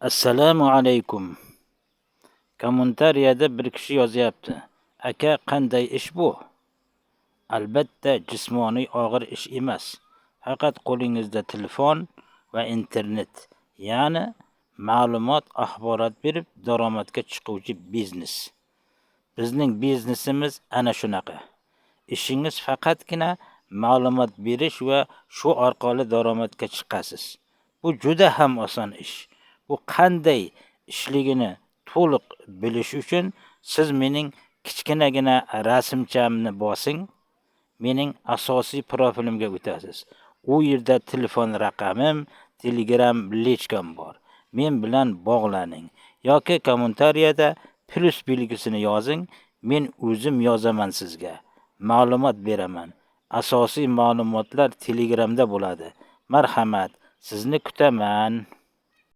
Assalomu alaykum. Kommentariyada bir kishi yozyapti. Aka, qanday ish bu? Albatta, jismoniy og'ir ish emas. Faqat qo'lingizda telefon va internet, ya'ni ma'lumot, axborot berib daromadga chiquvchi biznes. Bizning biznesimiz ana shunaqa. Ishingiz faqatgina ma'lumot berish va shu orqali daromadga chiqasiz. Bu juda ham oson ish. Bu qanday ishligini to'liq bilish uchun siz mening kichkinagina rasmchamni bosing, mening asosiy profilimga o'tasiz. U yerda telefon raqamim, Telegram lechkam bor. Men bilan bog'laning yoki kommentariyada plus belgisini yozing. Men o'zim yozaman sizga. Ma'lumot beraman. Asosiy ma'lumotlar Telegramda bo'ladi. Marhamat, sizni kutaman.